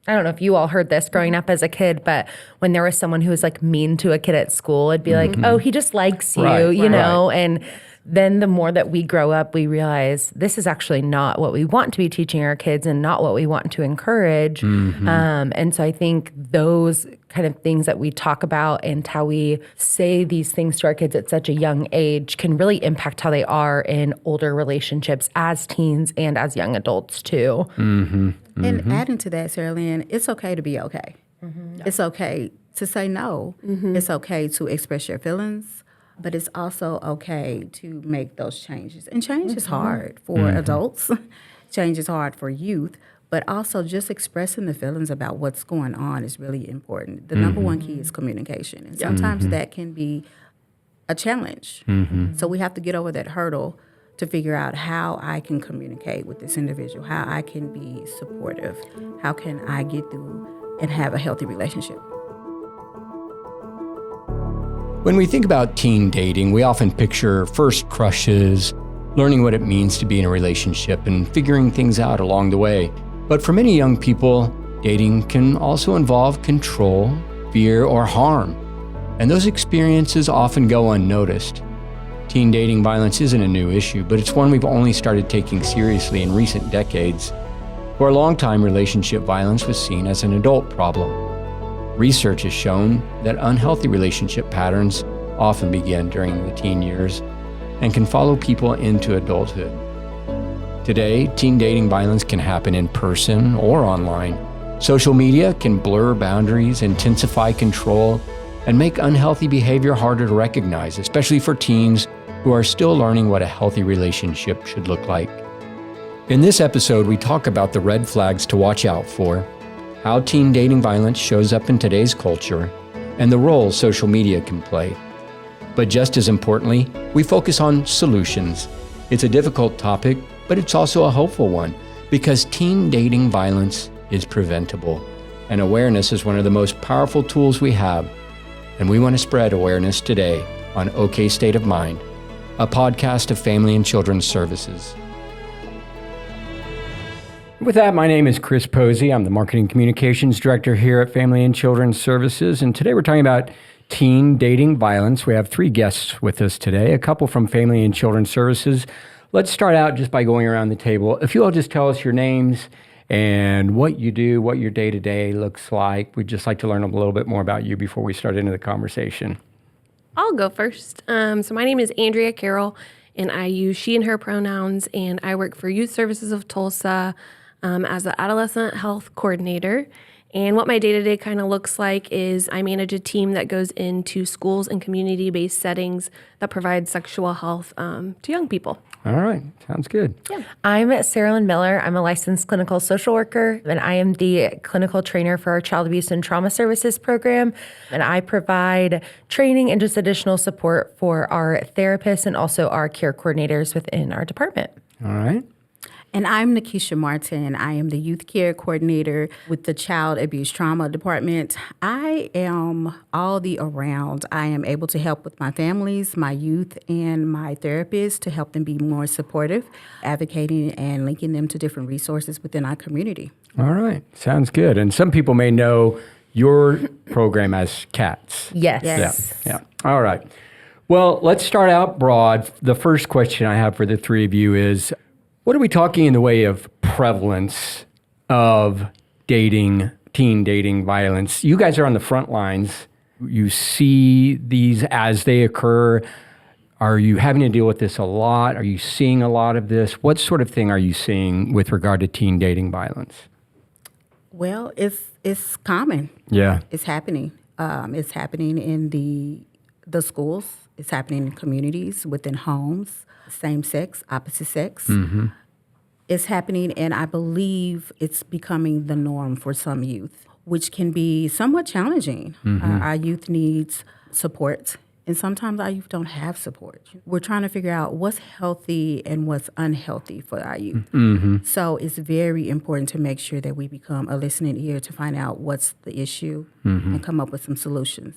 I don't know if you all heard this growing up as a kid, but when there was someone who was like mean to a kid at school, it'd be like, oh, he just likes you, you know? And then the more that we grow up, we realize this is actually not what we want to be teaching our kids and not what we want to encourage. And so I think those kind of things that we talk about and how we say these things to our kids at such a young age can really impact how they are in older relationships as teens and as young adults too. And adding to that, Sarah Lynn, it's okay to be okay. It's okay to say no. It's okay to express your feelings, but it's also okay to make those changes. And change is hard for adults. Change is hard for youth. But also just expressing the feelings about what's going on is really important. The number one key is communication. And sometimes that can be a challenge. So we have to get over that hurdle to figure out how I can communicate with this individual, how I can be supportive, how can I get through and have a healthy relationship. When we think about teen dating, we often picture first crushes, learning what it means to be in a relationship, and figuring things out along the way. But for many young people, dating can also involve control, fear, or harm. And those experiences often go unnoticed. Teen dating violence isn't a new issue, but it's one we've only started taking seriously in recent decades. For a long time, relationship violence was seen as an adult problem. Research has shown that unhealthy relationship patterns often begin during the teen years and can follow people into adulthood. Today, teen dating violence can happen in person or online. Social media can blur boundaries, intensify control, and make unhealthy behavior harder to recognize, especially for teens who are still learning what a healthy relationship should look like. In this episode, we talk about the red flags to watch out for, how teen dating violence shows up in today's culture, and the role social media can play. But just as importantly, we focus on solutions. It's a difficult topic, but it's also a hopeful one, because teen dating violence is preventable, and awareness is one of the most powerful tools we have. And we want to spread awareness today on OK State of Mind, a podcast of Family and Children's Services. With that, my name is Chris Posey. I'm the Marketing Communications Director here at Family and Children's Services, and today we're talking about teen dating violence. We have 3 guests with us today, a couple from Family and Children's Services. Let's start out just by going around the table. If you all just tell us your names and what you do, what your day-to-day looks like. We'd just like to learn a little bit more about you before we start into the conversation. I'll go first. So my name is Andrea Carroll, and I use she and her pronouns, and I work for Youth Services of Tulsa as an adolescent health coordinator. And what my day-to-day kind of looks like is I manage a team that goes into schools and community-based settings that provide sexual health to young people. All right. Sounds good. Yeah. I'm Sarah Lynn Miller. I'm a licensed clinical social worker, and I am the clinical trainer for our Child Abuse and Trauma Services program. And I provide training and just additional support for our therapists and also our care coordinators within our department. All right. And I'm Nikisha Martin. I am the youth care coordinator with the Child Abuse Trauma Department. I am all the around. I am able to help with my families, my youth, and my therapists to help them be more supportive, advocating and linking them to different resources within our community. All right. Sounds good. And some people may know your program as CATS. Yes. Yeah. All right. Well, let's start out broad. The first question I have for the 3 of you is, what are we talking in the way of prevalence of teen dating violence? You guys are on the front lines. You see these as they occur. Are you having to deal with this a lot? Are you seeing a lot of this? What sort of thing are you seeing with regard to teen dating violence? Well, it's common. Yeah. It's happening. It's happening in the schools. It's happening in communities, within homes. Same sex, opposite sex. Mm-hmm. It's happening, and I believe it's becoming the norm for some youth, which can be somewhat challenging. Mm-hmm. Our youth needs support, and sometimes our youth don't have support. We're trying to figure out what's healthy and what's unhealthy for our youth. Mm-hmm. So it's very important to make sure that we become a listening ear to find out what's the issue and come up with some solutions.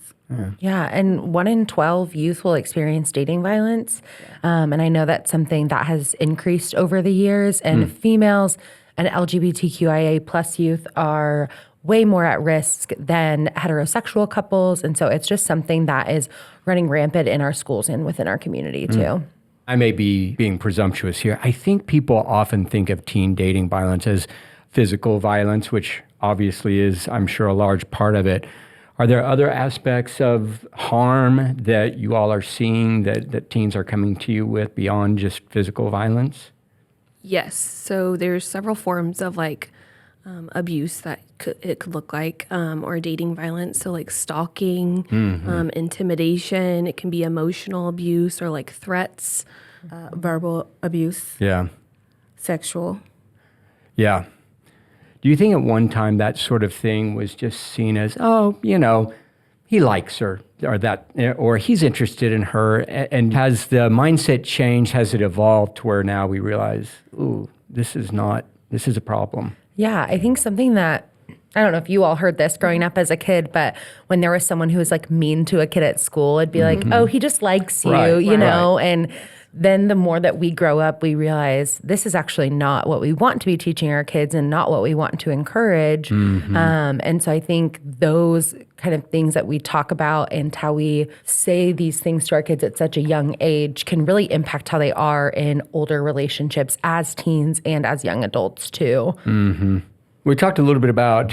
Yeah, and 1 in 12 youth will experience dating violence. And I know that's something that has increased over the years. And females and LGBTQIA plus youth are way more at risk than heterosexual couples. And so it's just something that is running rampant in our schools and within our community too. I may be being presumptuous here. I think people often think of teen dating violence as physical violence, which obviously is, I'm sure, a large part of it. Are there other aspects of harm that you all are seeing that teens are coming to you with beyond just physical violence? Yes. So there's several forms of abuse that it could look like, or dating violence. So like stalking, intimidation. It can be emotional abuse or like threats, Verbal abuse, Yeah. sexual. Yeah. Do you think at one time that sort of thing was just seen as, oh, he likes her or he's interested in her? And has the mindset changed? Has it evolved to where now we realize, ooh, this is a problem? Yeah, I think something that, I don't know if you all heard this growing up as a kid, but when there was someone who was like mean to a kid at school, it'd be like, oh, he just likes you, you know? And then the more that we grow up, we realize this is actually not what we want to be teaching our kids and not what we want to encourage. And so I think those kind of things that we talk about and how we say these things to our kids at such a young age can really impact how they are in older relationships as teens and as young adults too. We talked a little bit about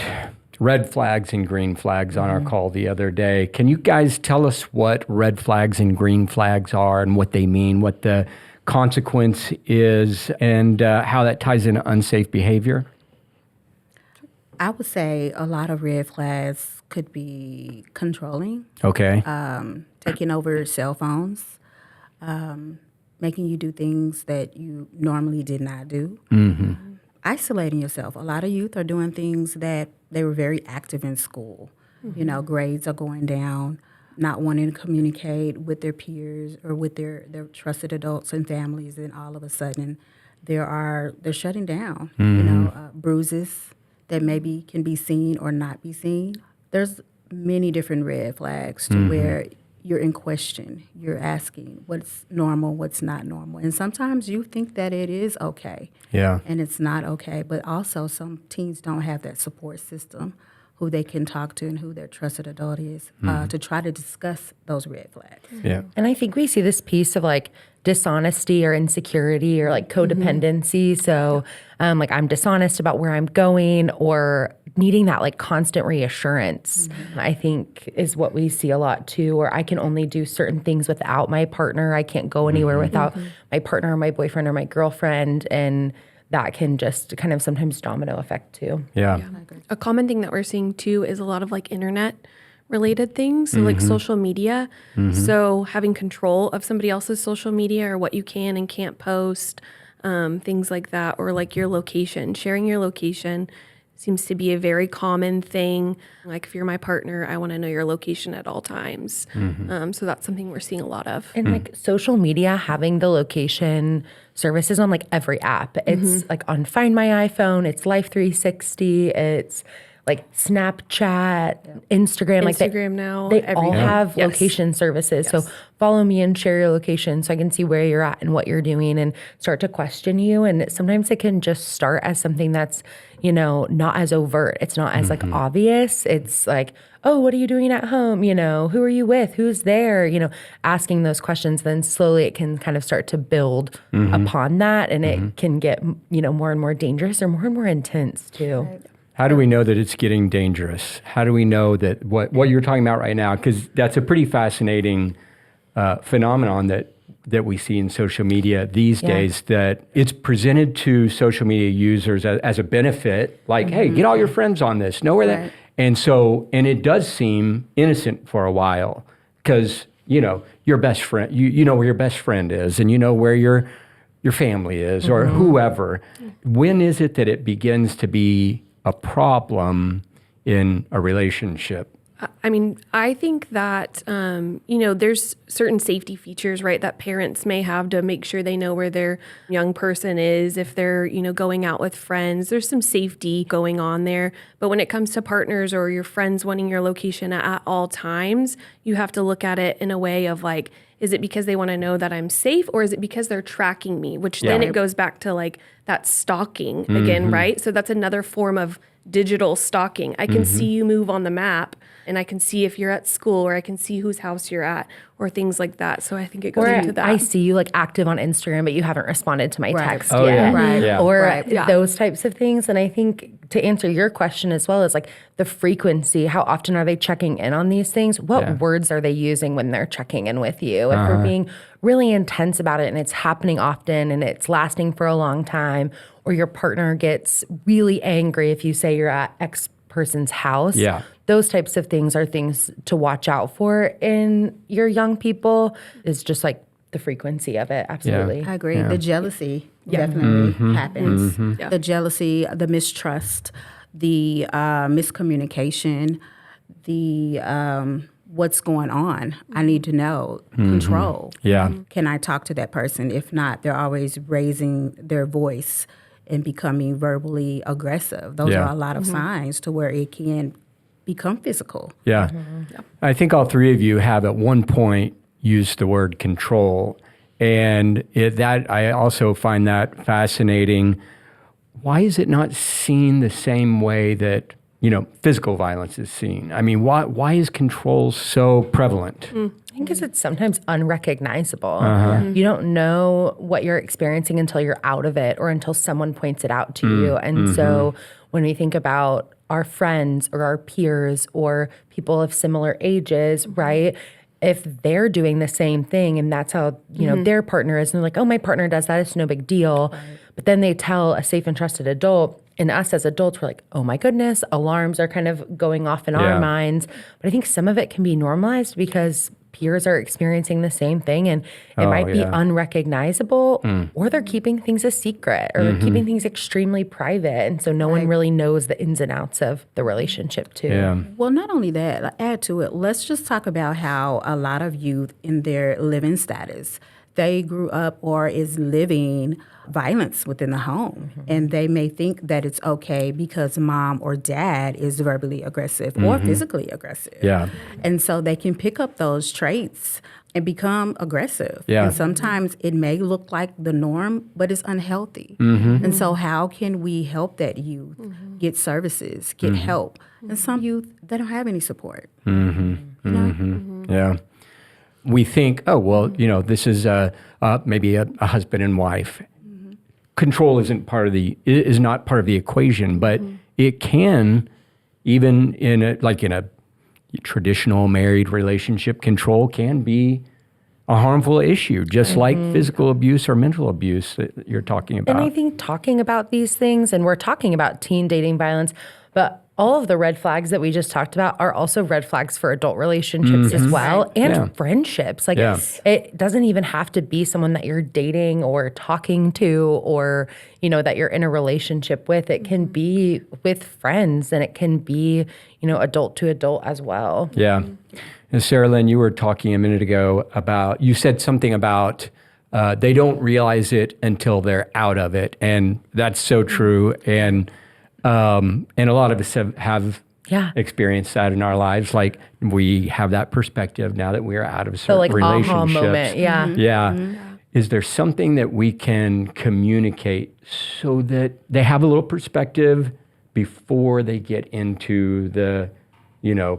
red flags and green flags on our call the other day. Can you guys tell us what red flags and green flags are and what they mean, what the consequence is, and how that ties into unsafe behavior? I would say a lot of red flags could be controlling, Okay. taking over cell phones, making you do things that you normally did not do. Isolating yourself. A lot of youth are doing things that they were very active in school. Grades are going down, not wanting to communicate with their peers or with their trusted adults and families, and all of a sudden they're shutting down. Bruises that maybe can be seen or not be seen. There's many different red flags to where you're in question. You're asking what's normal, what's not normal. And sometimes you think that it is okay. Yeah. And it's not okay. But also some teens don't have that support system who they can talk to and who their trusted adult is to try to discuss those red flags. Yeah. And I think we see this piece of like dishonesty or insecurity or like codependency. So like I'm dishonest about where I'm going or needing that like constant reassurance, I think is what we see a lot too, or I can only do certain things without my partner. I can't go anywhere without my partner or my boyfriend or my girlfriend. And that can just kind of sometimes domino effect too. Yeah. A common thing that we're seeing too is a lot of like internet related things, so like social media. So having control of somebody else's social media or what you can and can't post, things like that, or like your location, sharing your location seems to be a very common thing. Like if you're my partner, I want to know your location at all times. So that's something we're seeing a lot of. And like social media, having the location services on like every app. It's like on Find My iPhone, it's Life 360, it's like Snapchat, Instagram. Instagram now, They everything. all have Yes. location services. So Yes. follow me and share your location so I can see where you're at and what you're doing and start to question you. And sometimes it can just start as something that's, not as overt. It's not as like obvious. It's like, oh, what are you doing at home? Who are you with? Who's there? Asking those questions. Then slowly it can kind of start to build upon that. And it can get, more and more dangerous or more and more intense too. Right. How do we know that it's getting dangerous? How do we know that what you're talking about right now, because that's a pretty fascinating phenomenon that we see in social media these days, that it's presented to social media users as a benefit, like, hey, get all your friends on this, know where that, and it does seem innocent for a while, because, your best friend, you know where your best friend is, and you know where your family is, or whoever. When is it that it begins to be a problem in a relationship? I mean, I think that, there's certain safety features, right, that parents may have to make sure they know where their young person is. If they're, going out with friends, there's some safety going on there. But when it comes to partners or your friends wanting your location at all times, you have to look at it in a way of like, is it because they want to know that I'm safe, or is it because they're tracking me? Which then it goes back to like that stalking again, right? So that's another form of digital stalking. I can see you move on the map, and I can see if you're at school, or I can see whose house you're at, or things like that. So I think it goes into that. I see you like active on Instagram, but you haven't responded to my text Oh, yet. yeah. Right. Yeah. Or those types of things. And I think to answer your question as well is like the frequency, how often are they checking in on these things? What words are they using when they're checking in with you? If they're being really intense about it and it's happening often and it's lasting for a long time, or your partner gets really angry if you say you're at X person's house. Yeah. Those types of things are things to watch out for in your young people, is just like the frequency of it. Absolutely. I agree. The jealousy definitely happens. The jealousy, the mistrust, the miscommunication, the what's going on. I need to know. Control. Yeah. Can I talk to that person? If not, they're always raising their voice and becoming verbally aggressive. Those are a lot of signs to where it can become physical. Yeah. I think all three of you have at one point used the word control. And that I also find that fascinating. Why is it not seen the same way that, physical violence is seen? I mean, why is control so prevalent? I think because it's sometimes unrecognizable. You don't know what you're experiencing until you're out of it, or until someone points it out to you. And so when we think about our friends or our peers or people of similar ages, right? If they're doing the same thing and that's how, their partner is, and they're like, oh, my partner does that, it's no big deal. Right. But then they tell a safe and trusted adult, and us as adults, we're like, oh my goodness, alarms are kind of going off in our minds. But I think some of it can be normalized because peers are experiencing the same thing, and it might be unrecognizable, or they're keeping things a secret, or they're keeping things extremely private. And so no one really knows the ins and outs of the relationship too. Yeah. Well, not only that, add to it, let's just talk about how a lot of youth in their living status, they grew up or is living violence within the home. And they may think that it's okay because mom or dad is verbally aggressive or physically aggressive. Yeah. And so they can pick up those traits and become aggressive. Yeah. And sometimes it may look like the norm, but it's unhealthy. And so how can we help that youth get services, get help? And some youth, they don't have any support. Yeah. We think, oh, well, this is maybe a husband and wife. Control is not part of the equation, but it can, even in a traditional married relationship, control can be a harmful issue, just like physical abuse or mental abuse that you're talking about. And I think talking about these things, and we're talking about teen dating violence, but all of the red flags that we just talked about are also red flags for adult relationships as well, and friendships. Like it doesn't even have to be someone that you're dating or talking to, or, that you're in a relationship with. It can be with friends, and it can be, adult to adult as well. Yeah. And Sarah Lynn, you were talking a minute ago you said something about they don't realize it until they're out of it. And that's so true. And a lot of us have experienced that in our lives. Like, we have that perspective now that we're out of certain relationships. Aha moment, Yeah. Is there something that we can communicate so that they have a little perspective before they get into the,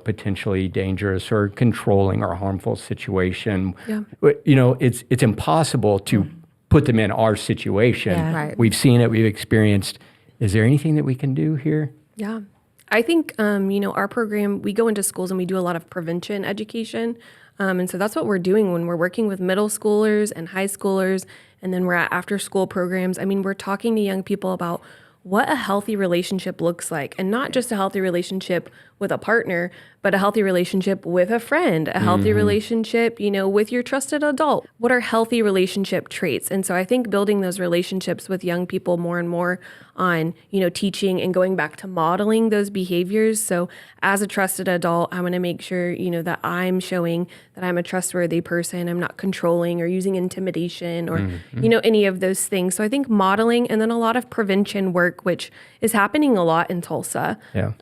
potentially dangerous or controlling or harmful situation? Yeah. It's impossible to put them in our situation. Yeah. Right. We've seen it, we've experienced. Is there anything that we can do here? Yeah. I think, our program, we go into schools and we do a lot of prevention education. And so that's what we're doing when we're working with middle schoolers and high schoolers, and then we're at after school programs. I mean, we're talking to young people about what a healthy relationship looks like, and not just a healthy relationship with a partner, but a healthy relationship with a friend, a healthy relationship, with your trusted adult. What are healthy relationship traits? And so I think building those relationships with young people more and more on, teaching and going back to modeling those behaviors. So as a trusted adult, I want to make sure, that I'm showing that I'm a trustworthy person. I'm not controlling or using intimidation or, any of those things. So I think modeling, and then a lot of prevention work, which is happening a lot in Tulsa. Yeah.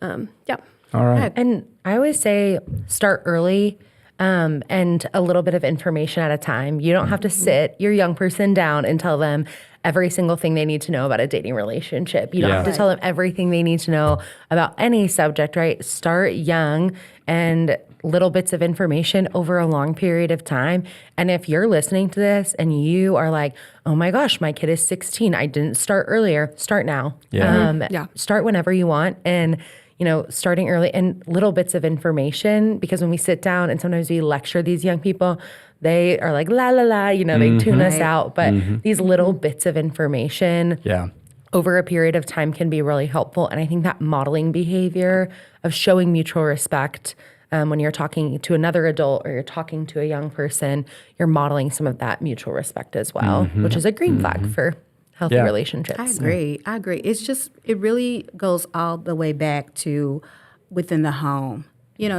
Yeah. All right. And I always say start early. And a little bit of information at a time. You don't have to sit your young person down and tell them every single thing they need to know about a dating relationship. You don't have to tell them everything they need to know about any subject, right? Start young and little bits of information over a long period of time. And if you're listening to this and you are like, oh my gosh, my kid is 16, I didn't start earlier, start now. Start whenever you want. And starting early and little bits of information, because when we sit down and sometimes we lecture these young people, they are like, la, la, la, they tune us out. But these little bits of information over a period of time can be really helpful. And I think that modeling behavior of showing mutual respect when you're talking to another adult or you're talking to a young person, you're modeling some of that mutual respect as well, which is a green flag for healthy relationships. I agree. It really goes all the way back to within the home.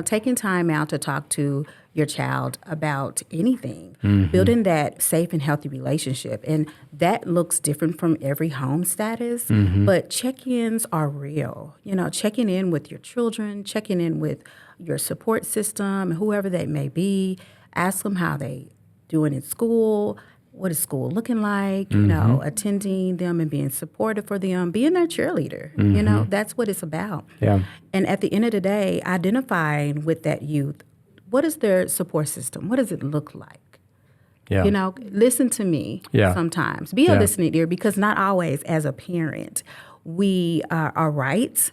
Taking time out to talk to your child about anything, building that safe and healthy relationship. And that looks different from every home status, but check-ins are real. Checking in with your children, checking in with your support system, whoever they may be. Ask them how they doing in school. What is school looking like, attending them and being supportive for them, being their cheerleader, that's what it's about. Yeah. And at the end of the day, identifying with that youth, what is their support system? What does it look like? Yeah. Listen to me sometimes. Be a listening ear, because not always as a parent we are right,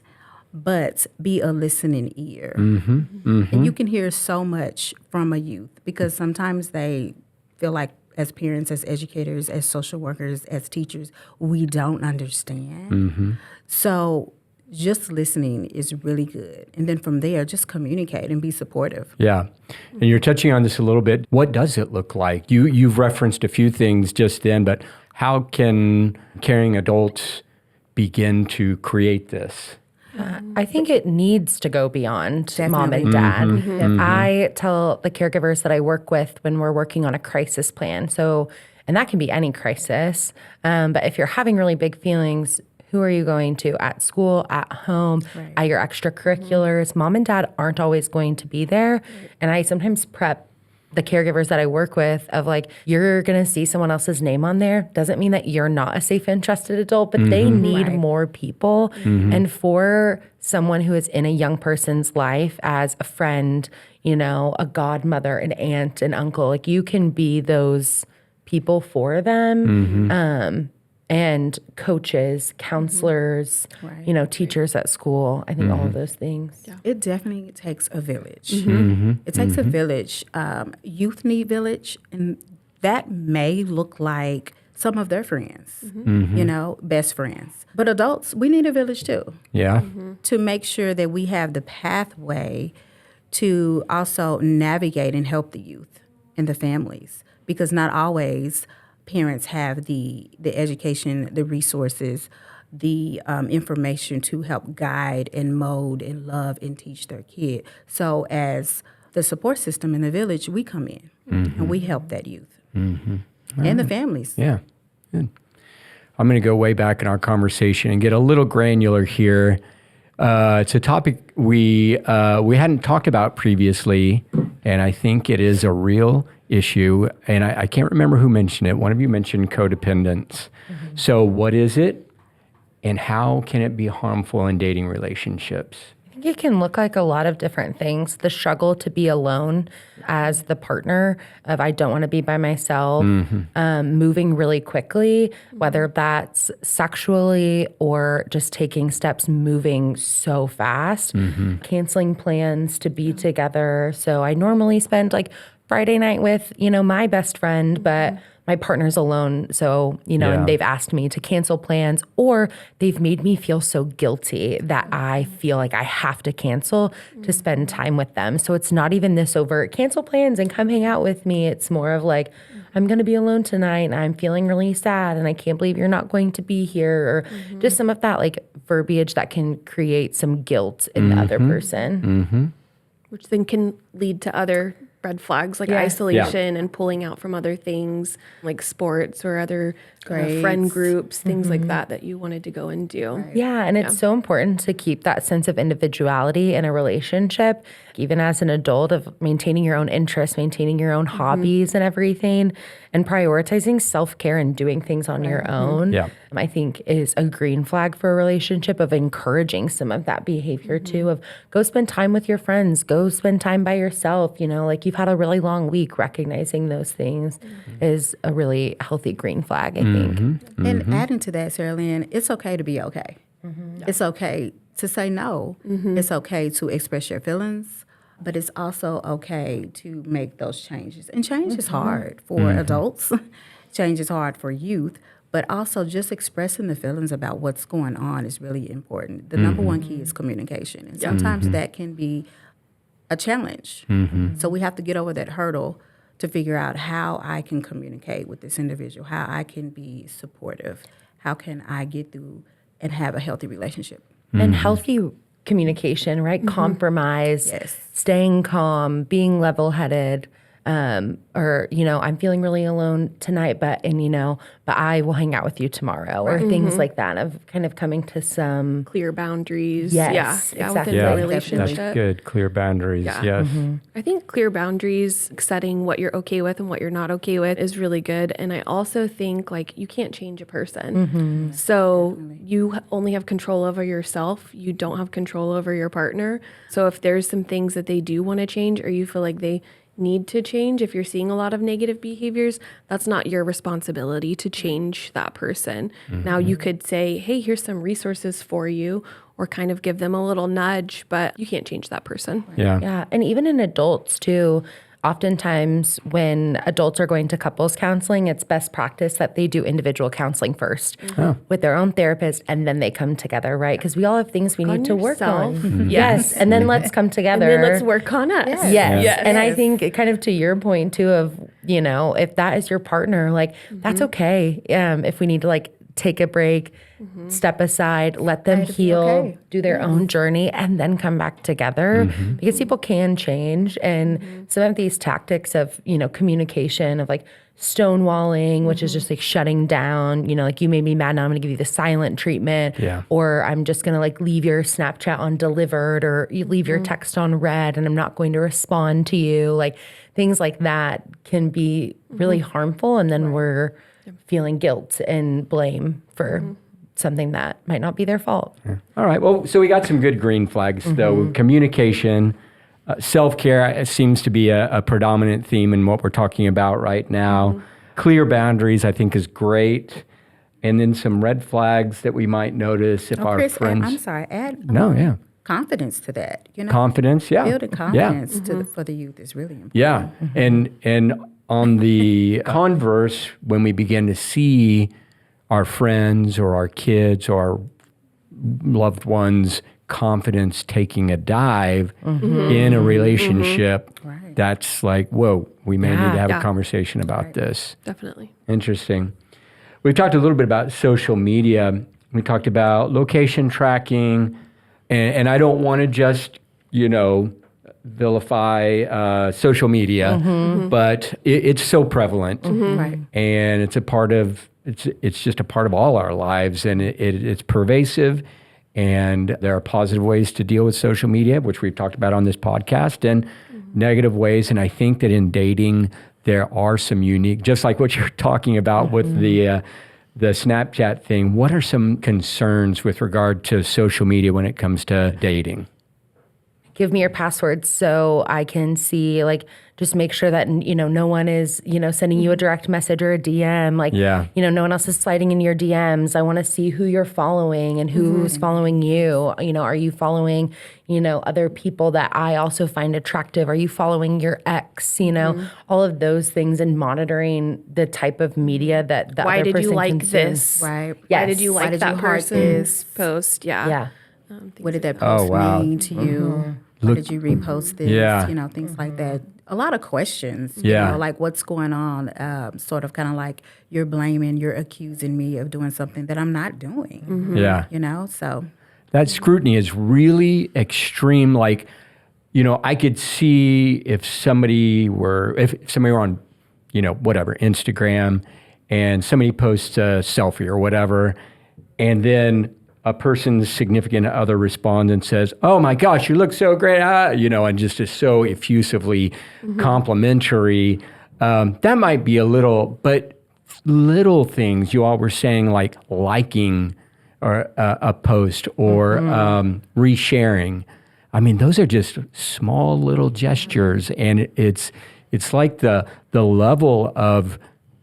but be a listening ear. And you can hear so much from a youth, because sometimes they feel like, as parents, as educators, as social workers, as teachers, we don't understand. So just listening is really good. And then from there, just communicate and be supportive. Yeah. And you're touching on this a little bit. What does it look like? You've referenced a few things just then, but how can caring adults begin to create this? I think it needs to go beyond mom and dad. I tell the caregivers that I work with when we're working on a crisis plan. And that can be any crisis. But if you're having really big feelings, who are you going to at school, at home, at your extracurriculars? Mom and dad aren't always going to be there. And I sometimes prep the caregivers that I work with of like, you're going to see someone else's name on there. Doesn't mean that you're not a safe and trusted adult, but they need more people. And for someone who is in a young person's life as a friend, a godmother, an aunt, an uncle, like you can be those people for them. And coaches, counselors, teachers at school. I think all of those things. Yeah. It definitely takes a village. It takes a village. Youth need village, and that may look like some of their friends, best friends. But adults, we need a village too. Yeah. To make sure that we have the pathway to also navigate and help the youth and the families, because not always parents have the education, the resources, the information to help guide and mold and love and teach their kid. So as the support system in the village, we come in and we help that youth and the families. Yeah. Good. I'm going to go way back in our conversation and get a little granular here. It's a topic we hadn't talked about previously, and I think it is a real issue, and I can't remember who mentioned it. One of you mentioned codependence. So what is it, and how can it be harmful in dating relationships? I think it can look like a lot of different things. The struggle to be alone as the partner of I don't want to be by myself, moving really quickly, whether that's sexually or just taking steps, moving so fast, canceling plans to be together. So I normally spend like Friday night with, my best friend, but my partner's alone. So, and they've asked me to cancel plans, or they've made me feel so guilty that I feel like I have to cancel to spend time with them. So it's not even this overt cancel plans and come hang out with me. It's more of like, I'm going to be alone tonight and I'm feeling really sad and I can't believe you're not going to be here, or just some of that like verbiage that can create some guilt in the other person. Which then can lead to other red flags like isolation and pulling out from other things like sports or other friend groups, things like that you wanted to go and do. Right. Yeah, and it's so important to keep that sense of individuality in a relationship, even as an adult, of maintaining your own interests, maintaining your own hobbies and everything, and prioritizing self-care and doing things on your own, I think is a green flag for a relationship, of encouraging some of that behavior too, of go spend time with your friends, go spend time by yourself, like you've had a really long week. Recognizing those things is a really healthy green flag, I think. And adding to that, Sarah Lynn, it's okay to be okay. It's okay to say no. It's okay to express your feelings, but it's also okay to make those changes. And change is hard for adults. Change is hard for youth. But also just expressing the feelings about what's going on is really important. The number one key is communication. And sometimes that can be a challenge. So we have to get over that hurdle to figure out how I can communicate with this individual, how I can be supportive, how can I get through and have a healthy relationship. And healthy communication, right? Compromise, staying calm, being level-headed, or, I'm feeling really alone tonight, but I will hang out with you tomorrow, or things like that, of kind of coming to some clear boundaries. Yes, within exactly. the relationship. That's good. Clear boundaries. Yes. I think clear boundaries, setting what you're okay with and what you're not okay with, is really good. And I also think like you can't change a person. So you only have control over yourself. You don't have control over your partner. So if there's some things that they do want to change, or you feel like they need to change, if you're seeing a lot of negative behaviors, that's not your responsibility to change that person. Now you could say, hey, here's some resources for you, or kind of give them a little nudge, but you can't change that person. Yeah. And even in adults too, oftentimes when adults are going to couples counseling, it's best practice that they do individual counseling first with their own therapist, and then they come together, right? Because we all have things we need to work on. Yes. And then let's come together. And then let's work on us. Yes. And I think kind of to your point too of, if that is your partner, like that's okay. If we need to like take a break, step aside, let them heal, do their own journey, and then come back together, because people can change. And some of these tactics of, communication, of like stonewalling, which is just like shutting down, like you made me mad, now I'm going to give you the silent treatment, or I'm just going to like leave your Snapchat on delivered, or you leave your text on read and I'm not going to respond to you. Like things like that can be really harmful. And then we're feeling guilt and blame for something that might not be their fault. All right. Well, so we got some good green flags, though. Communication, self-care seems to be a predominant theme in what we're talking about right now. Clear boundaries, I think, is great. And then some red flags that we might notice if our Chris, friends... I'm sorry, add confidence to that. Confidence, Building confidence for the youth is really important. Yeah. And on the converse, when we begin to see our friends or our kids or our loved ones' confidence taking a dive in a relationship, that's like, whoa, we may need to have a conversation about this. Definitely. Interesting. We've talked a little bit about social media. We talked about location tracking, and I don't want to just, vilify social media, but it's so prevalent, and it's a part of it's just a part of all our lives, and it's pervasive. And there are positive ways to deal with social media, which we've talked about on this podcast, and negative ways. And I think that in dating, there are some unique, just like what you're talking about with the Snapchat thing. What are some concerns with regard to social media when it comes to dating? Give me your passwords so I can see, like, just make sure that, no one is, sending you a direct message or a DM. Like, no one else is sliding in your DMs. I want to see who you're following and who's following you. Are you following, other people that I also find attractive? Are you following your ex? All of those things, and monitoring the type of media that the Why other did person you like consumes. this? Right. Yes. Why did you like that person's post? Yeah. What did that post mean to you? Why did you repost this? Things like that. a lot of questions, Yeah. like what's going on, sort of kind of like you're accusing me of doing something that I'm not doing, Yeah. So. That scrutiny is really extreme. Like, I could see if somebody were on, whatever, Instagram, and somebody posts a selfie or whatever, and then a person's significant other responds and says, "Oh my gosh, you look so great," and just is so effusively complimentary. That might be a little, but little things you all were saying, like liking or a post or resharing. I mean, those are just small little gestures, and it's like the level of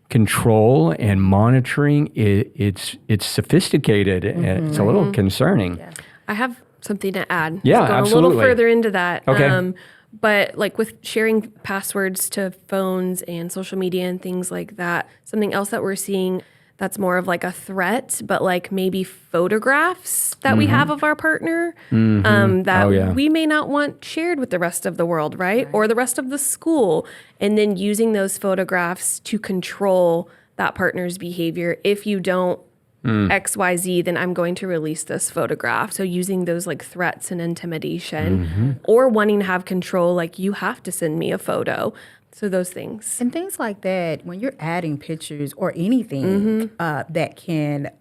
control and monitoring. It's sophisticated, and it's a little concerning. Yeah. I have something to add. Yeah, Going absolutely. a little further into that. Okay. But like with sharing passwords to phones and social media and things like that, something else that we're seeing that's more of like a threat, but like maybe photographs that we have of our partner that we may not want shared with the rest of the world, right? Or the rest of the school. And then using those photographs to control that partner's behavior. If you don't XYZ, then I'm going to release this photograph. So using those like threats and intimidation or wanting to have control, like you have to send me a photo. So those things. And things like that, when you're adding pictures or anything that can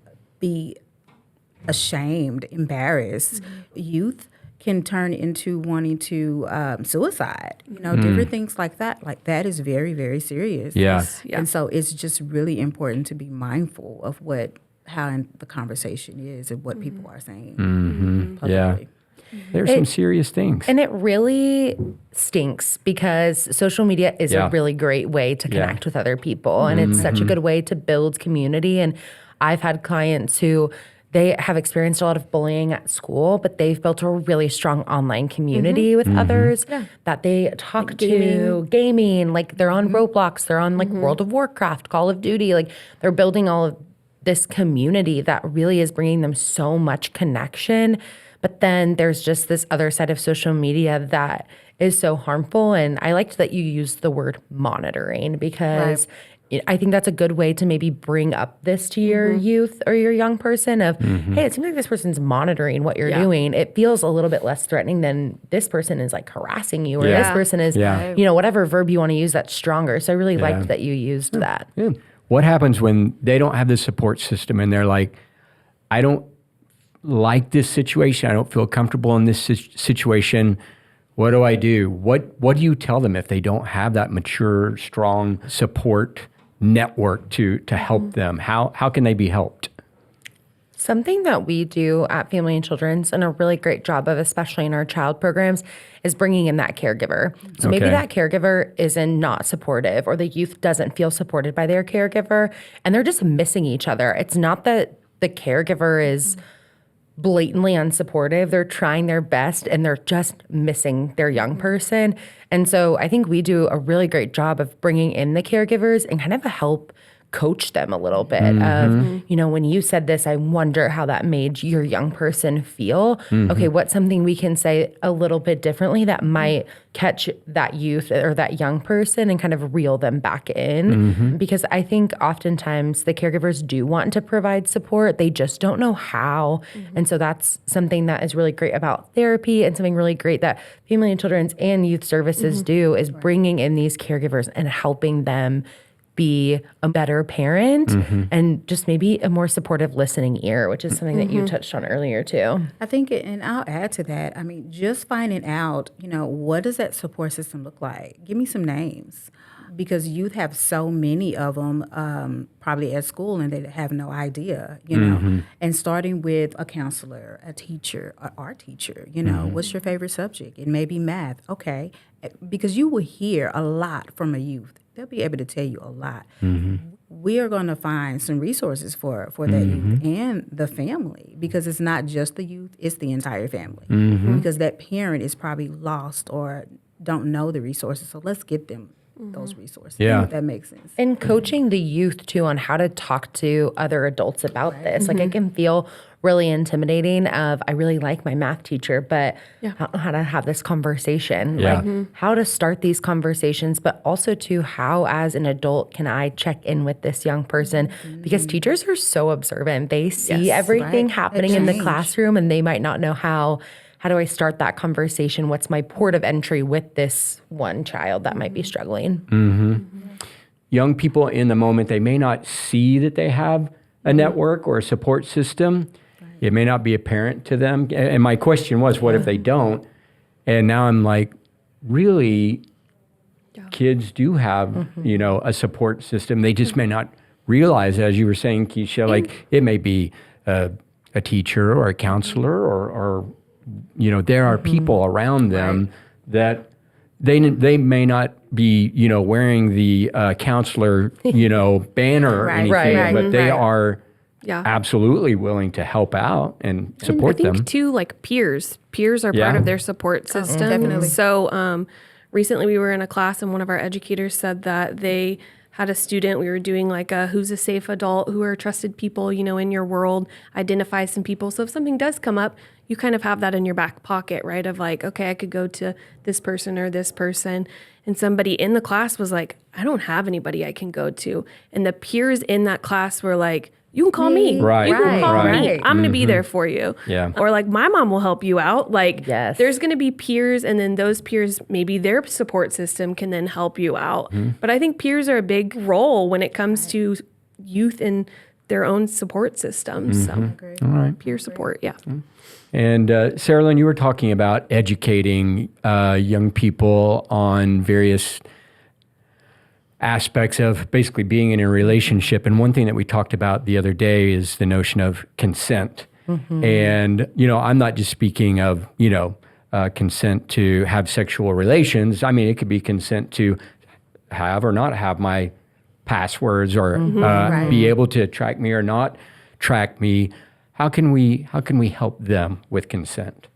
be ashamed, embarrassed, youth can turn into wanting to suicide, different things like that. Like that is very, very serious. Yeah. And so it's just really important to be mindful of how the conversation is and what people are saying publicly. Yeah. There's some serious things. And it really stinks because social media is a really great way to connect with other people. And it's such a good way to build community. And I've had clients who they have experienced a lot of bullying at school, but they've built a really strong online community with others that they talk like to. Gaming, like they're on Roblox, they're on like World of Warcraft, Call of Duty. Like they're building all of this community that really is bringing them so much connection. But then there's just this other side of social media that is so harmful. And I liked that you used the word monitoring because I think that's a good way to maybe bring up this to your youth or your young person of, hey, it seems like this person's monitoring what you're doing. It feels a little bit less threatening than this person is like harassing you or this person is, whatever verb you want to use that's stronger. So I really liked that you used that. Yeah. What happens when they don't have the support system and they're like, I don't like this situation. I don't feel comfortable in this situation. What do I do? What do you tell them if they don't have that mature, strong support network to help them? How can they be helped? Something that we do at Family and Children's and a really great job of, especially in our child programs, is bringing in that caregiver. So maybe that caregiver isn't not supportive or the youth doesn't feel supported by their caregiver and they're just missing each other. It's not that the caregiver is blatantly unsupportive. They're trying their best and they're just missing their young person. And so I think we do a really great job of bringing in the caregivers and kind of help coach them a little bit of, when you said this, I wonder how that made your young person feel. Okay, what's something we can say a little bit differently that might catch that youth or that young person and kind of reel them back in? Because I think oftentimes the caregivers do want to provide support. They just don't know how. And so that's something that is really great about therapy and something really great that Family and Children's and Youth Services do is bringing in these caregivers and helping them be a better parent and just maybe a more supportive listening ear, which is something that you touched on earlier too. I think, and I'll add to that, I mean, just finding out, what does that support system look like? Give me some names. Because youth have so many of them probably at school and they have no idea, And starting with a counselor, a teacher, an art teacher, what's your favorite subject? It may be math. Okay. Because you will hear a lot from a youth. They'll be able to tell you a lot. We are going to find some resources for that youth and the family because it's not just the youth, it's the entire family. Because that parent is probably lost or don't know the resources. So let's get them those resources. Yeah. If that makes sense. And coaching the youth too on how to talk to other adults about this. Like it can feel really intimidating of, I really like my math teacher, but I don't know how to have this conversation. Yeah. Like how to start these conversations, but also to how as an adult can I check in with this young person? Because teachers are so observant. They see everything happening in the classroom and they might not know how do I start that conversation? What's my port of entry with this one child that might be struggling? Young people in the moment, they may not see that they have a network or a support system. It may not be apparent to them. And my question was, what if they don't? And now I'm like, really, kids do have, a support system. They just may not realize, as you were saying, Keisha, like it may be a teacher or a counselor or there are people around them that they may not be, wearing the counselor, banner or anything, but they are absolutely willing to help out and support them. I think too, like peers are part of their support system. Definitely. So recently we were in a class and one of our educators said that they had a student, we were doing like a who's a safe adult, who are trusted people, in your world, identify some people. So if something does come up, you kind of have that in your back pocket, right? Of like, okay, I could go to this person or this person. And somebody in the class was like, I don't have anybody I can go to. And the peers in that class were like, you can call me. Right. You can call me. Right. I'm going to be there for you. Yeah. Or like my mom will help you out. Like there's going to be peers and then those peers, maybe their support system can then help you out. But I think peers are a big role when it comes to youth and their own support systems. So All right. peer support. Yeah. And Sarah Lynn, you were talking about educating young people on various aspects of basically being in a relationship. And one thing that we talked about the other day is the notion of consent. And, I'm not just speaking of, consent to have sexual relations. I mean, it could be consent to have or not have my passwords or be able to track me or not track me. How can we help them with consent?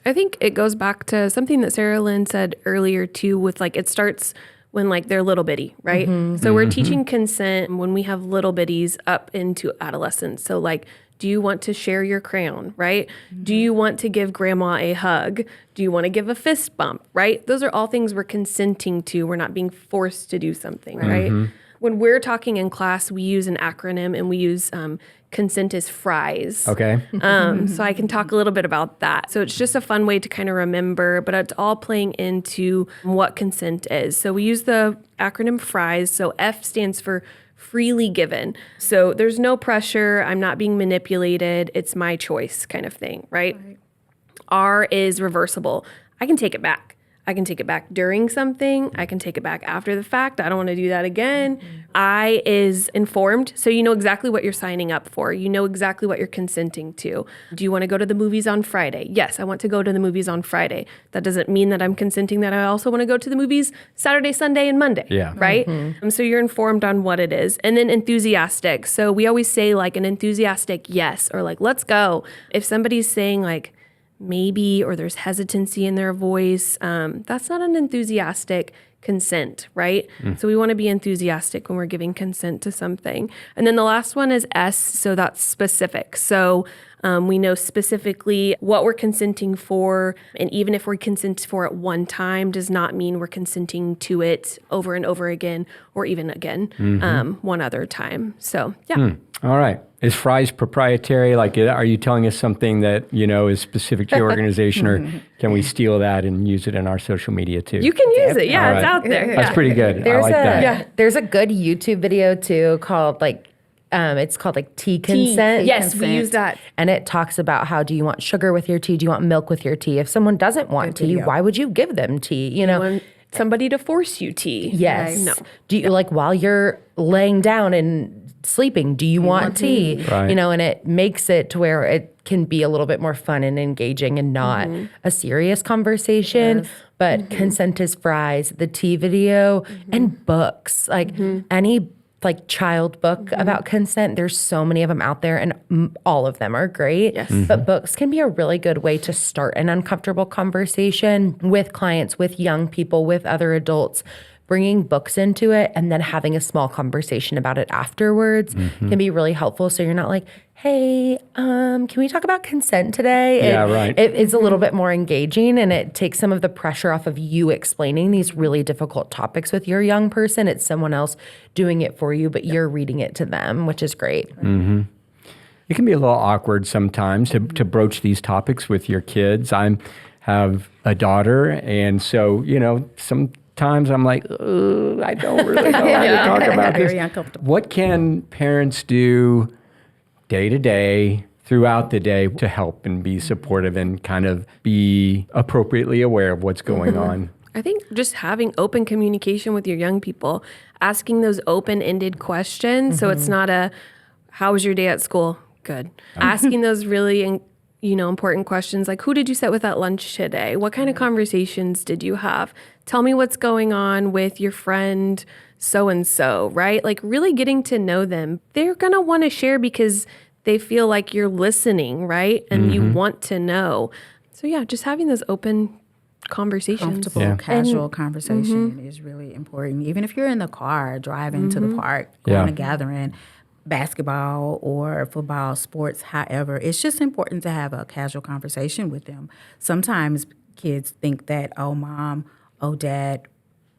I think it goes back to something that Sarah Lynn said earlier too, with like, it starts when like they're little bitty, right? So we're teaching consent when we have little bitties up into adolescence. So like, do you want to share your crayon, right? Do you want to give grandma a hug? Do you want to give a fist bump, right? Those are all things we're consenting to. We're not being forced to do something, right? When we're talking in class, we use an acronym and we use consent is FRIES. Okay. So I can talk a little bit about that. So it's just a fun way to kind of remember, but it's all playing into what consent is. So we use the acronym FRIES. So F stands for freely given. So there's no pressure. I'm not being manipulated. It's my choice kind of thing, right? R is reversible. I can take it back. I can take it back during something. I can take it back after the fact. I don't want to do that again. I is informed. So you know exactly what you're signing up for. You know exactly what you're consenting to. Do you want to go to the movies on Friday? Yes, I want to go to the movies on Friday. That doesn't mean that I'm consenting that I also want to go to the movies Saturday, Sunday, and Monday. Yeah. Right? So you're informed on what it is. And then enthusiastic. So we always say like an enthusiastic yes, or like, let's go. If somebody's saying like, maybe, or there's hesitancy in their voice, that's not an enthusiastic consent, right? So we want to be enthusiastic when we're giving consent to something. And then the last one is S, so that's specific. So we know specifically what we're consenting for, and even if we consent for it one time does not mean we're consenting to it over and over again, or even again one other time. So yeah. All right. Is Fry's proprietary? Like, are you telling us something that, is specific to your organization, or can we steal that and use it in our social media too? You can use it. Yeah, All it's right. out there. That's pretty good. I like that. There's a good YouTube video too called it's called like tea consent. Yes, we use that. And it talks about how do you want sugar with your tea? Do you want milk with your tea? If someone doesn't want tea, why would you give them tea? You Want somebody to force you tea. Yes. No. Do you while you're laying down and sleeping, do you want tea? Right. And it makes it to where it can be a little bit more fun and engaging and not a serious conversation. But consent is fries, the tea video, and books. Like any child book about consent, there's so many of them out there, and all of them are great. Yes. But books can be a really good way to start an uncomfortable conversation with clients, with young people, with other adults, bringing books into it and then having a small conversation about it afterwards can be really helpful. So you're not like, hey, can we talk about consent today? It's a little bit more engaging, and it takes some of the pressure off of you explaining these really difficult topics with your young person. It's someone else doing it for you, but you're reading it to them, which is great. It can be a little awkward sometimes to broach these topics with your kids. I have a daughter, and so, sometimes I'm like, I don't really know how to talk about this. Very uncomfortable. What can parents do day to day, throughout the day, to help and be supportive and kind of be appropriately aware of what's going on? I think just having open communication with your young people, asking those open-ended questions. So it's not how was your day at school? Good. Asking those really important questions like, who did you sit with at lunch today? What kind of conversations did you have? Tell me what's going on with your friend so-and-so, right? Like really getting to know them. They're going to want to share because they feel like you're listening, right? And you want to know. So yeah, just having those open conversations. Comfortable, casual conversation is really important. Even if you're in the car, driving to the park, going to a gathering, basketball or football, sports, however, it's just important to have a casual conversation with them. Sometimes kids think that, oh, mom, oh, dad,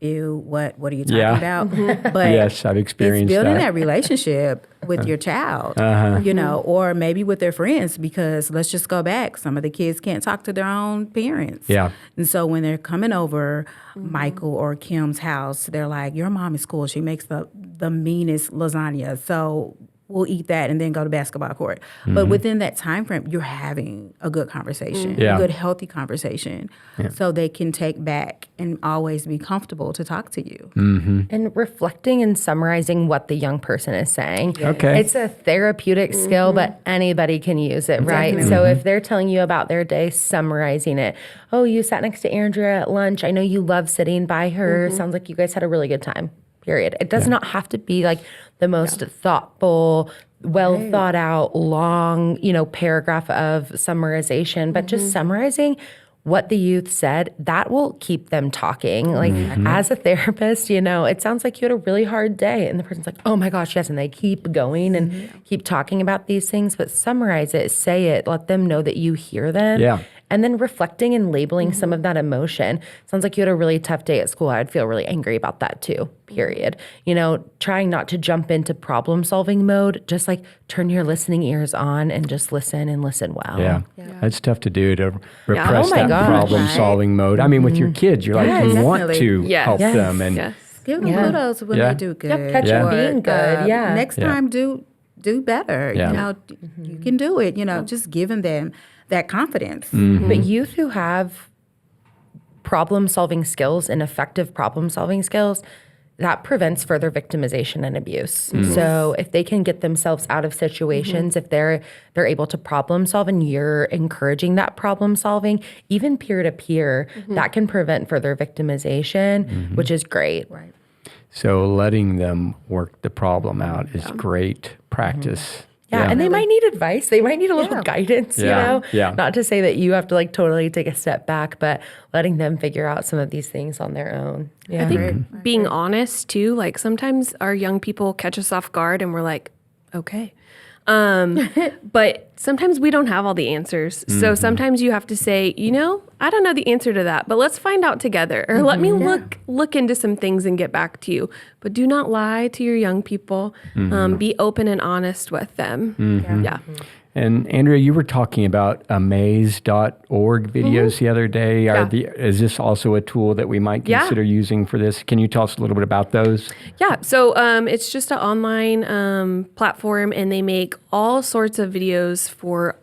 ew, what are you talking about? But yes, I've experienced it's building that. that relationship with your child, or maybe with their friends, because let's just go back. Some of the kids can't talk to their own parents. Yeah. And so when they're coming over Michael or Kim's house, they're like, your mom is cool. She makes the meanest lasagna. So we'll eat that and then go to basketball court. But within that time frame, you're having a good conversation, a good, healthy conversation, so they can take back and always be comfortable to talk to you. And reflecting and summarizing what the young person is saying. Okay. It's a therapeutic skill, but anybody can use it, right? Definitely. So if they're telling you about their day, summarizing it. Oh, you sat next to Andrea at lunch. I know you love sitting by her. Sounds like you guys had a really good time. Period. It does not have to be like the most thoughtful, well thought out, long, paragraph of summarization, but just summarizing what the youth said, that will keep them talking. Like as a therapist, it sounds like you had a really hard day, and the person's like, oh my gosh, yes. And they keep going and keep talking about these things, but summarize it, say it, let them know that you hear them. Yeah. And then reflecting and labeling some of that emotion. Sounds like you had a really tough day at school. I'd feel really angry about that too, period. Trying not to jump into problem solving mode, just like turn your listening ears on and just listen and listen well. Yeah. That's tough to do, to repress Oh my that gosh. problem solving mode. I mean, with your kids, you're like, you want definitely. to help them. And Give them kudos when they do good. Yep, catch them being good. Next time, do better. Yeah. You can do it. Just giving them that confidence. But youth who have problem solving skills and effective problem solving skills, that prevents further victimization and abuse. So if they can get themselves out of situations, if they're able to problem solve and you're encouraging that problem solving, even peer to peer, that can prevent further victimization, which is great. Right. so letting them work the problem out is great practice. Yeah, and they might need advice. They might need a little guidance, Yeah. Not to say that you have to totally take a step back, but letting them figure out some of these things on their own. Yeah. I think being honest too, sometimes our young people catch us off guard and we're like, okay. But sometimes we don't have all the answers. So sometimes you have to say, I don't know the answer to that, but let's find out together. Or let me look into some things and get back to you. But do not lie to your young people. Be open and honest with them. Yeah. And Andrea, you were talking about amaze.org videos the other day. Is this also a tool that we might consider using for this? Can you tell us a little bit about those? Yeah, so it's just an online platform, and they make all sorts of videos for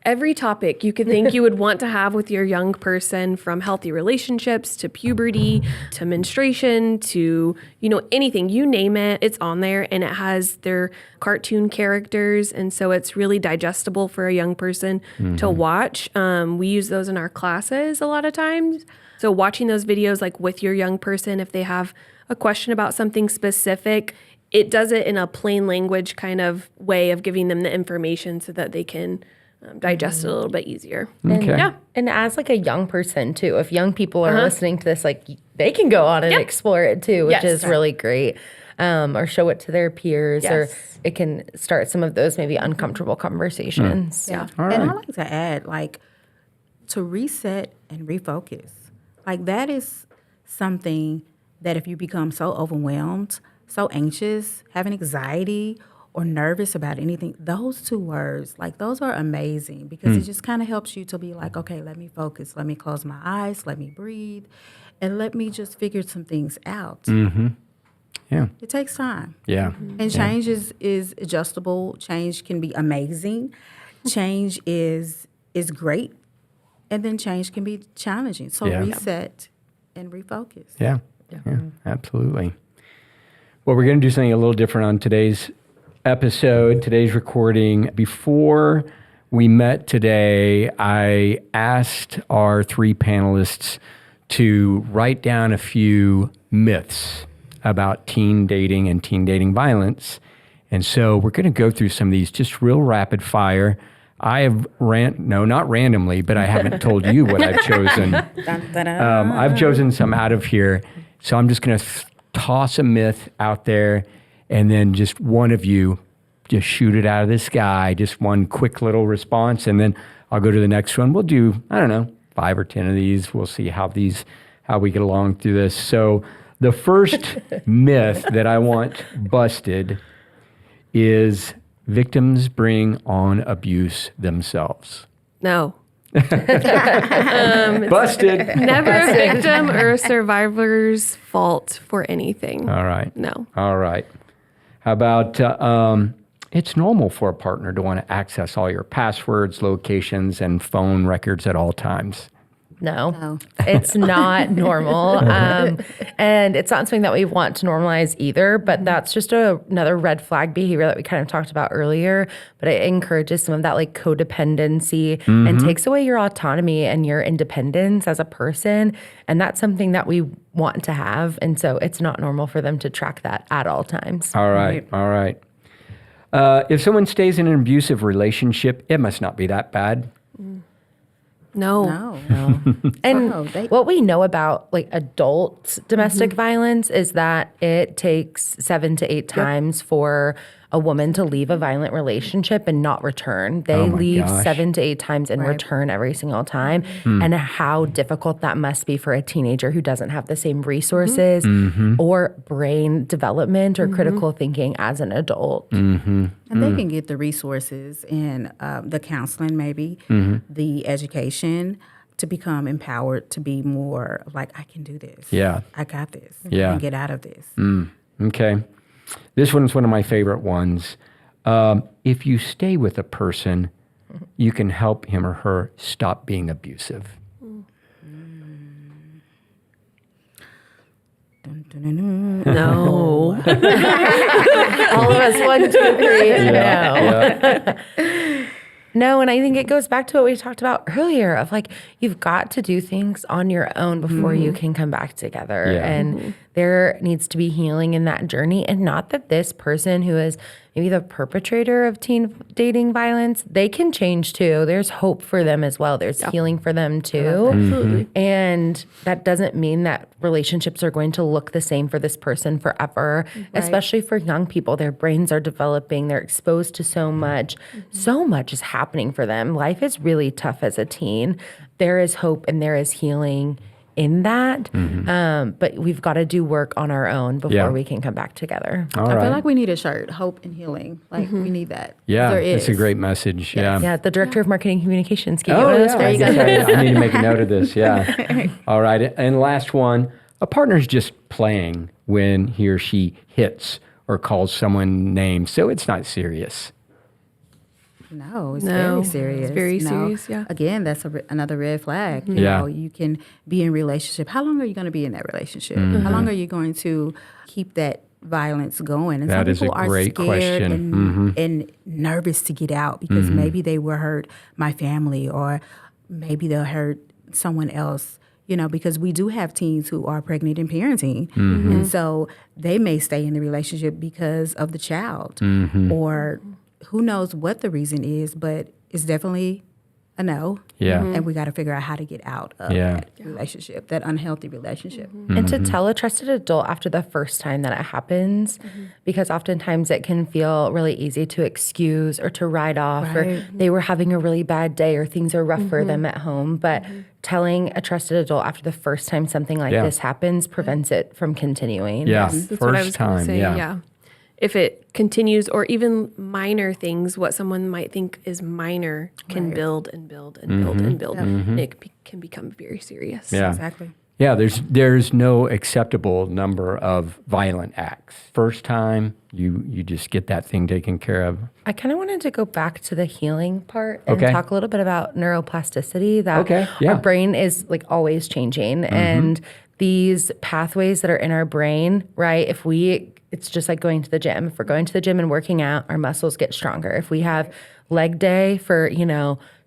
every topic you could think you would want to have with your young person, from healthy relationships to puberty to menstruation to, anything, you name it, it's on there, and it has their cartoon characters. And so it's really digestible for a young person to watch. We use those in our classes a lot of times. So watching those videos with your young person, if they have a question about something specific, it does it in a plain language kind of way of giving them the information so that they can digest it a little bit easier. And, Okay. and as like a young person too, if young people are listening to this, like they can go on and explore it too, which is really great. Or show it to their peers, or it can start some of those maybe uncomfortable conversations. Yeah. All And right. I like to add, like, to reset and refocus. Like, that is something that if you become so overwhelmed, so anxious, having anxiety, or nervous about anything, those two words, like, those are amazing because it just kind of helps you to be like, okay, let me focus. Let me close my eyes. Let me breathe. And let me just figure some things out. Yeah. It takes time. Yeah. And change is adjustable. Change can be amazing. Change is great. And then change can be challenging. So reset and refocus. Yeah. Absolutely. Well, we're going to do something a little different on today's episode, today's recording. Before we met today, I asked our 3 panelists to write down a few myths about teen dating and teen dating violence. And so we're going to go through some of these just real rapid fire. I have not randomly, but I haven't told you what I've chosen. I've chosen some out of here. So I'm just going to toss a myth out there, and then just one of you just shoot it out of the sky, just one quick little response, and then I'll go to the next one. We'll do, 5 or 10 of these. We'll see how we get along through this. So the first myth that I want busted is victims bring on abuse themselves. No. Busted. Never a victim or a survivor's fault for anything. All right. No. All right. How about it's normal for a partner to want to access all your passwords, locations, and phone records at all times. No, it's not normal. And it's not something that we want to normalize either, but that's just another red flag behavior that we kind of talked about earlier. But it encourages some of that like codependency and takes away your autonomy and your independence as a person. And that's something that we want to have. And so it's not normal for them to track that at all times. All right. All right. If someone stays in an abusive relationship, it must not be that bad. No. And what we know about like adult domestic violence is that it takes 7 to 8 times for a woman to leave a violent relationship and not return. They leave 7 to 8 times and return every single time. And how difficult that must be for a teenager who doesn't have the same resources or brain development or critical thinking as an adult. And they can get the resources and the counseling, maybe, the education to become empowered, to be more like, I can do this. Yeah. I got this. Yeah. I can get out of this. Okay. This one's one of my favorite ones. If you stay with a person, you can help him or her stop being abusive. No. All of us, 1, 2, 3. Yeah. No, and I think it goes back to what we talked about earlier of like, you've got to do things on your own before you can come back together. Yeah. And there needs to be healing in that journey. And not that this person who is maybe the perpetrator of teen dating violence, they can change too. There's hope for them as well. There's healing for them too. Absolutely. And that doesn't mean that relationships are going to look the same for this person forever, especially for young people. Their brains are developing. They're exposed to so much. So much is happening for them. Life is really tough as a teen. There is hope and there is healing in that. But we've got to do work on our own before we can come back together. All I right. feel like we need a shirt, hope and healing. Like, we need that. Yeah, There that's a is. great message. Yeah. Yeah, the director of marketing communications gave Oh, you yeah. those. There you go. I need to make a note of this. Yeah. All right. And last one, a partner's just playing when he or she hits or calls someone names, so it's not serious. No, it's No, very serious. it's very No. serious, yeah. Again, that's another red flag. You Yeah. know, you can be in relationship. How long are you going to be in that relationship? How long are you going to keep that violence going? And That some is a people are great scared question. and nervous to get out because maybe they will hurt my family or maybe they'll hurt someone else. You know, because we do have teens who are pregnant and parenting. And so they may stay in the relationship because of the child or who knows what the reason is, but is definitely a no. Yeah. And we got to figure out how to get out of that relationship, that unhealthy relationship. And to tell a trusted adult after the first time that it happens, because oftentimes it can feel really easy to excuse or to write off, or they were having a really bad day, or things are rough for them at home. But telling a trusted adult after the first time something like this happens prevents it from continuing. Yeah. That's First what I was time. going to say. Yeah. If it continues, or even minor things, what someone might think is minor can build and build and build and build, and it can become very serious. Yeah. Exactly. Yeah, there's no acceptable number of violent acts. First time, you just get that thing taken care of. I kind of wanted to go back to the healing part and Okay. talk a little bit about neuroplasticity, that Okay, yeah. our brain is like always changing. And these pathways that are in our brain, right? It's just like going to the gym. If we're going to the gym and working out, our muscles get stronger. If we have leg day for,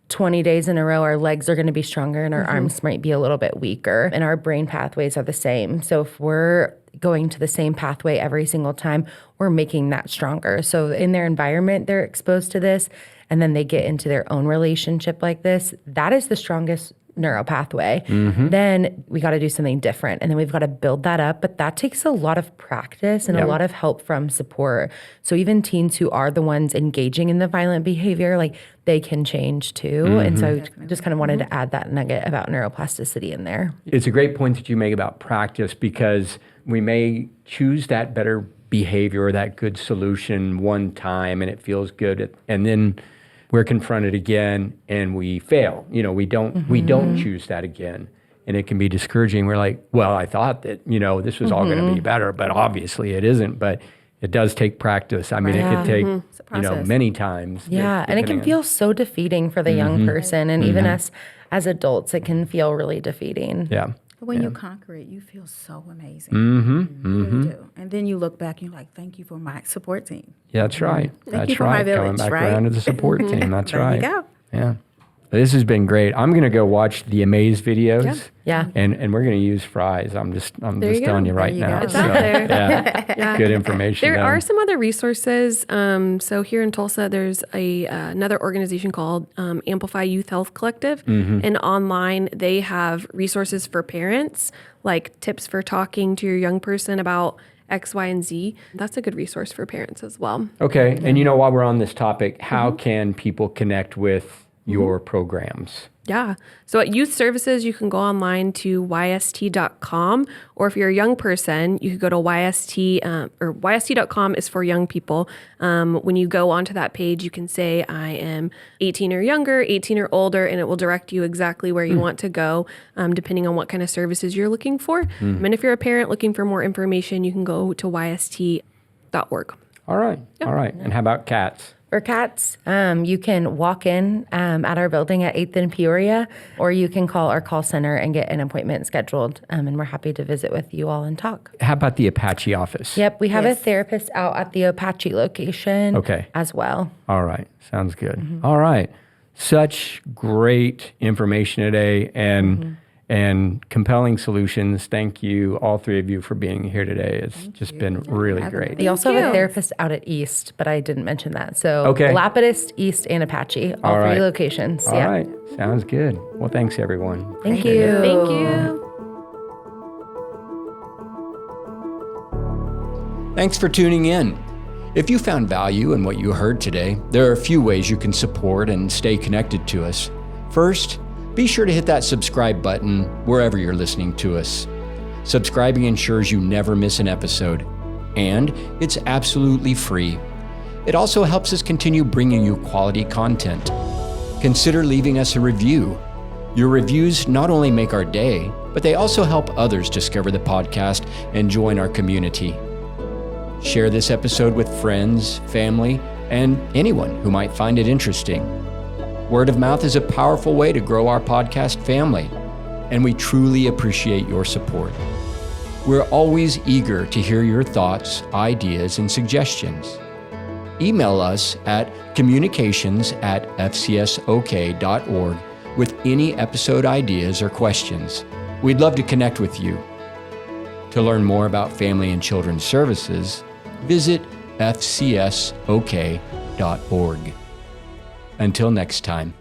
20 days in a row, our legs are going to be stronger and our arms might be a little bit weaker. And our brain pathways are the same. So if we're going to the same pathway every single time, we're making that stronger. So in their environment, they're exposed to this, and then they get into their own relationship like this. That is the strongest neural pathway. Then we got to do something different, and then we've got to build that up. But that takes a lot of practice and a lot of help from support. So even teens who are the ones engaging in the violent behavior, like they can change too. And so I just kind of wanted to add that nugget about neuroplasticity in there. It's a great point that you make about practice, because we may choose that better behavior or that good solution one time and it feels good, and then we're confronted again and we fail. We don't choose that again. And it can be discouraging. We're like, well, I thought that, this was all going to be better, but obviously it isn't. But it does take practice. I mean, it could take, many times. Yeah, and it can feel so defeating for the young person. And even us as adults, it can feel really defeating. Yeah. But when you conquer it, you feel so amazing. You really do. And then you look back and you're like, thank you for my support team. Yeah, that's right. Thank you for my village, Coming back right? around to the support team. That's There right. you go. Yeah. This has been great. I'm going to go watch the Amaze videos. Yeah. And we're going to use fries. I'm just telling you right you now. go. It's out there. Yeah. Good information. There are some other resources. So here in Tulsa, there's another organization called Amplify Youth Health Collective. And online, they have resources for parents, like tips for talking to your young person about X, Y, and Z. That's a good resource for parents as well. Okay. And while we're on this topic, how can people connect with your programs? Yeah. So at youth services, you can go online to yst.com, or if you're a young person, you could go to YST, or YST.com is for young people. When you go onto that page, you can say, I am 18 or younger, 18 or older, and it will direct you exactly where you want to go, depending on what kind of services you're looking for. And if you're a parent looking for more information, you can go to yst.org. All right. All right. And how about cats? For cats, you can walk in at our building at 8th and Peoria, or you can call our call center and get an appointment scheduled. And we're happy to visit with you all and talk. How about the Apache office? Yep, we have a therapist out at the Apache location as well. All right. Sounds good. All right. Such great information today and compelling solutions. Thank you, all three of you, for being here today. It's just been really great. We also have a therapist out at East, but I didn't mention that. So Lapidus, East, and Apache, all three locations. All right. Sounds good. Well, thanks, everyone. Thank you. Thank you. Thanks for tuning in. If you found value in what you heard today, there are a few ways you can support and stay connected to us. First, be sure to hit that subscribe button wherever you're listening to us. Subscribing ensures you never miss an episode, and it's absolutely free. It also helps us continue bringing you quality content. Consider leaving us a review. Your reviews not only make our day, but they also help others discover the podcast and join our community. Share this episode with friends, family, and anyone who might find it interesting. Word of mouth is a powerful way to grow our podcast family, and we truly appreciate your support. We're always eager to hear your thoughts, ideas, and suggestions. Email us at communications@fcsok.org with any episode ideas or questions. We'd love to connect with you. To learn more about Family and Children's Services, visit fcsok.org. Until next time.